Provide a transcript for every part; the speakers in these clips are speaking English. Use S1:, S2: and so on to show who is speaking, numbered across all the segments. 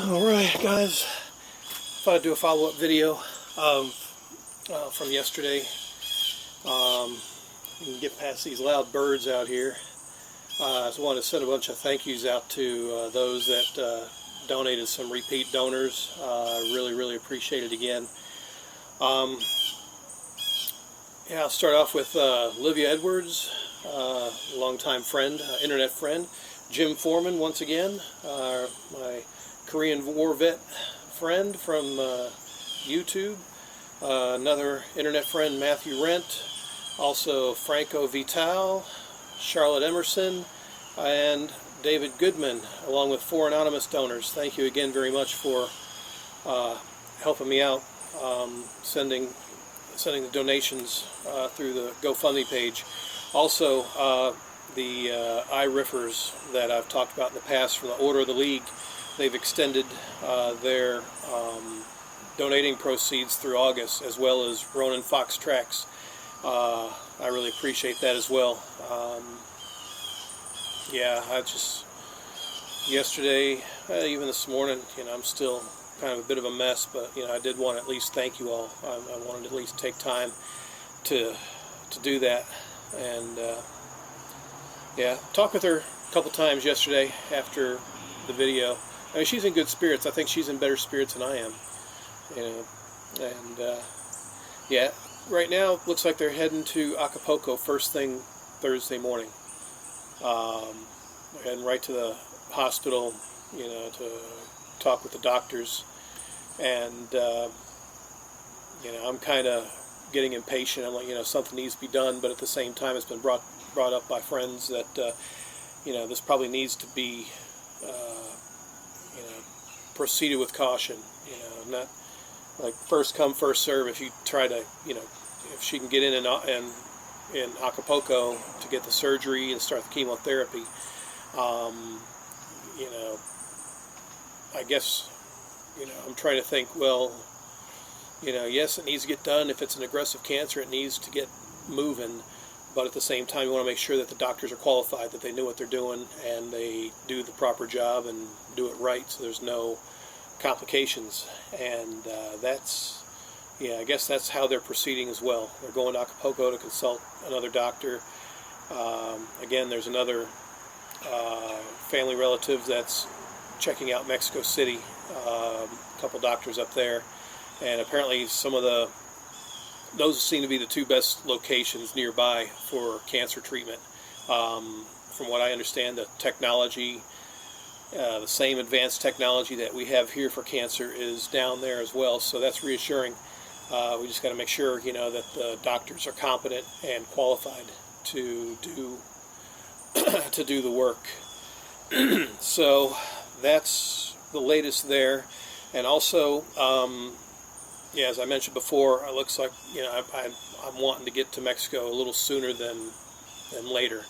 S1: Alright guys, thought I'd do a follow-up video from yesterday. You can get past these loud birds out here. I just wanted to send a bunch of thank yous out to those that donated, some repeat donors. Really appreciate it again. Yeah, I'll start off with Livia Edwards, longtime friend, internet friend. Jim Foreman, once again, my Korean War vet friend from YouTube. Another internet friend, Matthew Rent. Also Franco Vital, Charlotte Emerson, and David Goodman, along with 4 anonymous donors. Thank you again very much for helping me out, sending the donations through the GoFundMe page. Also, the iRiffers that I've talked about in the past from the Order of the League, they've extended their donating proceeds through August, as well as Ronin Fox Tracks. I really appreciate that as well. Yeah, I just, yesterday, even this morning, I'm still kind of a bit of a mess, but I did want to at least thank you all. I wanted to at least take time to do that. And yeah, talked with her a couple times yesterday after the video. I mean, she's in good spirits. I think she's in better spirits than I am. And yeah, right now looks like they're heading to Acapulco first thing Thursday morning. They're heading right to the hospital, to talk with the doctors. And I'm kind of getting impatient. I'm like, something needs to be done, but at the same time, it's been brought up by friends that this probably needs to be proceeded with caution. Not like first come first serve. If you try to, if she can get in Acapulco to get the surgery and start the chemotherapy, I guess I'm trying to think. Well, yes, it needs to get done. If it's an aggressive cancer, it needs to get moving. But at the same time, you want to make sure that the doctors are qualified, that they know what they're doing, and they do the proper job and do it right, so there's no complications. And I guess that's how they're proceeding as well. They're going to Acapulco to consult another doctor. Again, there's another family relative that's checking out Mexico City, a couple doctors up there, and apparently those seem to be the 2 best locations nearby for cancer treatment. From what I understand, the technology, the same advanced technology that we have here for cancer is down there as well, so that's reassuring. We just got to make sure, that the doctors are competent and qualified to do the work. So that's the latest there. And also, yeah, as I mentioned before, it looks like I'm wanting to get to Mexico a little sooner than later.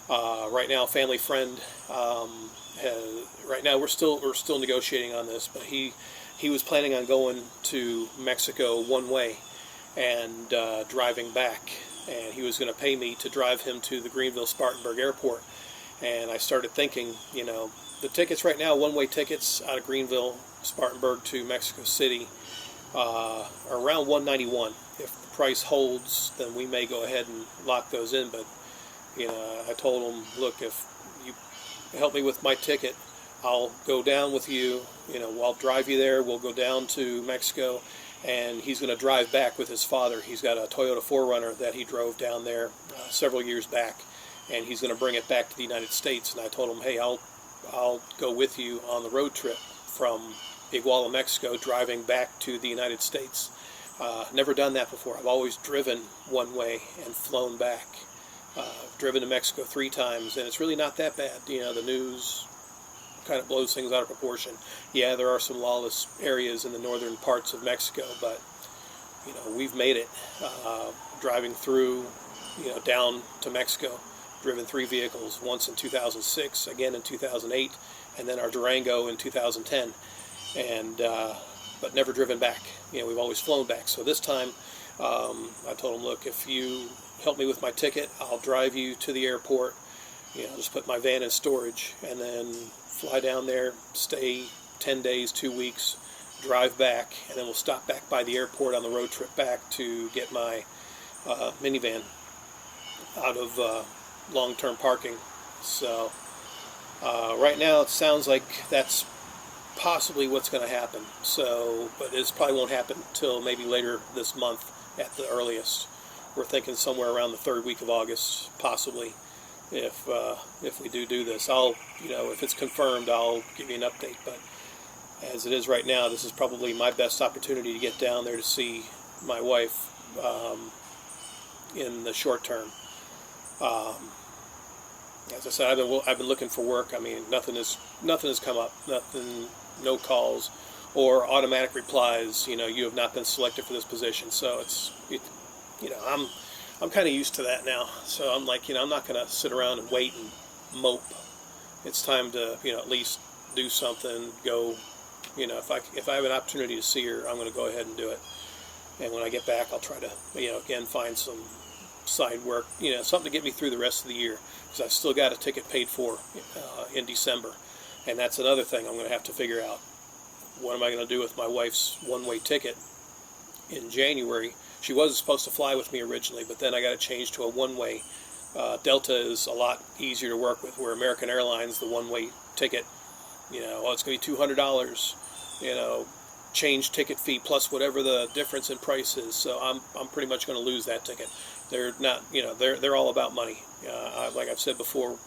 S1: Right now, a family friend. Right now, we're still negotiating on this, but he was planning on going to Mexico one way and driving back, and he was going to pay me to drive him to the Greenville-Spartanburg Airport. And I started thinking, the tickets right now, one-way tickets out of Greenville-Spartanburg to Mexico City, are around $191. If the price holds, then we may go ahead and lock those in. But I told him, look, if you help me with my ticket, I'll go down with you. I'll drive you there. We'll go down to Mexico, and he's going to drive back with his father. He's got a Toyota 4Runner that he drove down there several years back, and he's going to bring it back to the United States. And I told him, hey, I'll go with you on the road trip from Iguala, Mexico, driving back to the United States. Never done that before. I've always driven one way and flown back. Driven to Mexico 3 times, and it's really not that bad. The news kind of blows things out of proportion. Yeah, there are some lawless areas in the northern parts of Mexico, but we've made it. Driving through, down to Mexico, driven 3 vehicles, once in 2006, again in 2008, and then our Durango in 2010. And but never driven back. We've always flown back. So this time, I told him, look, if you help me with my ticket, I'll drive you to the airport. Just put my van in storage, and then fly down there, stay 10 days, 2 weeks, drive back, and then we'll stop back by the airport on the road trip back to get my minivan out of long-term parking. So right now it sounds like that's possibly what's going to happen. So, but it probably won't happen until maybe later this month at the earliest. We're thinking somewhere around the 3rd week of August, possibly. If we do this, I'll, if it's confirmed, I'll give you an update. But as it is right now, this is probably my best opportunity to get down there to see my wife in the short term. As I said, I've been looking for work. I mean, nothing has come up. No calls or automatic replies. You have not been selected for this position. So I'm kind of used to that now. So I'm like, I'm not going to sit around and wait and mope. It's time to, at least do something. Go, if I have an opportunity to see her, I'm going to go ahead and do it. And when I get back, I'll try to, again, find some side work, something to get me through the rest of the year, because I've still got a ticket paid for in December. And that's another thing I'm going to have to figure out. What am I going to do with my wife's one-way ticket in January? She was supposed to fly with me originally, but then I got to change to a one-way. Delta is a lot easier to work with, where American Airlines, the one-way ticket, it's going to be $200, change ticket fee plus whatever the difference in price is. So I'm pretty much going to lose that ticket. They're not, they're all about money. Like I've said before,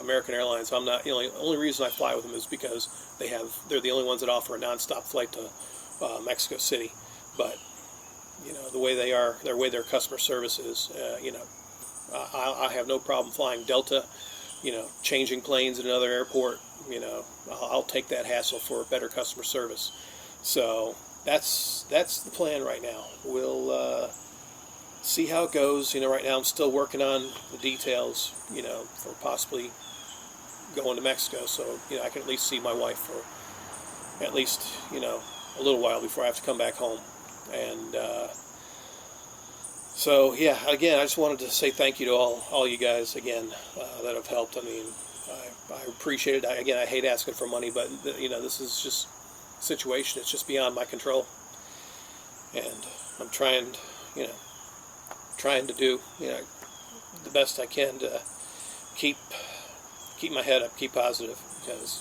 S1: American Airlines, I'm not, the only reason I fly with them is because they're the only ones that offer a nonstop flight to Mexico City. But the way their customer service is, I have no problem flying Delta, changing planes at another airport. I'll take that hassle for better customer service. So that's the plan right now. We'll see how it goes. Right now I'm still working on the details, for possibly going to Mexico. So, I can at least see my wife for at least, a little while before I have to come back home. And so, yeah, again, I just wanted to say thank you to all you guys, again, that have helped. I mean, I appreciate it. I hate asking for money, but, this is just a situation. It's just beyond my control. And I'm trying to do, the best I can to keep my head up, keep positive, because,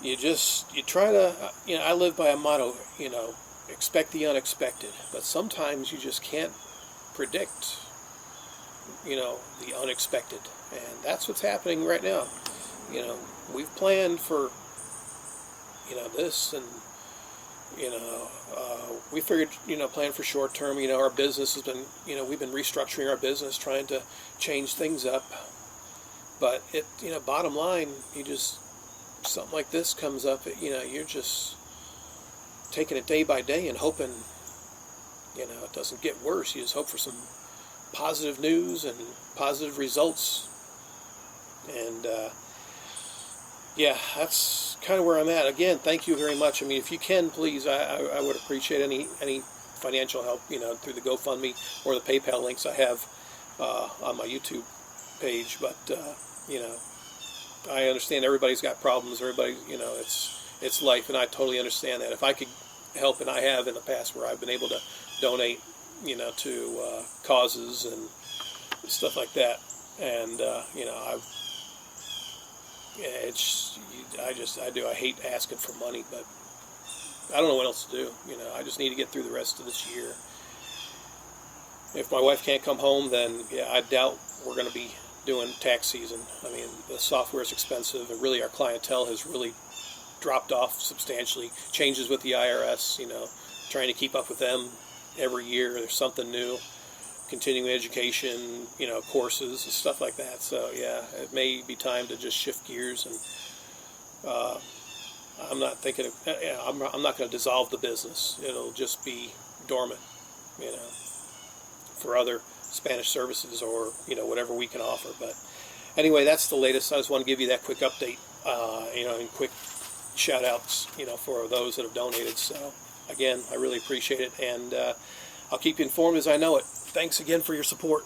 S1: you try to, I live by a motto, expect the unexpected, but sometimes you just can't predict, the unexpected, and that's what's happening right now. We've planned for, this, and, we figured, plan for short term. Our business has been, we've been restructuring our business, trying to change things up, but bottom line, something like this comes up, you're just taking it day by day and hoping, it doesn't get worse. You just hope for some positive news and positive results. And, yeah, that's kind of where I'm at. Again, thank you very much. I mean, if you can, please, I would appreciate any financial help, through the GoFundMe or the PayPal links I have on my YouTube page. But, I understand everybody's got problems. Everybody, it's life, and I totally understand that. If I could help, and I have in the past where I've been able to donate, to causes and stuff like that. And, I hate asking for money, but I don't know what else to do. I just need to get through the rest of this year. If my wife can't come home, then, yeah, I doubt we're going to be doing tax season. I mean, the software is expensive, and really our clientele has really dropped off substantially. Changes with the IRS, trying to keep up with them every year. There's something new. Continuing education, courses and stuff like that. So, yeah, it may be time to just shift gears, and I'm not thinking of, I'm not going to dissolve the business. It'll just be dormant, for other Spanish services or, whatever we can offer. But anyway, that's the latest. I just want to give you that quick update, and quick shout outs, for those that have donated. So again, I really appreciate it, and I'll keep you informed as I know it. Thanks again for your support.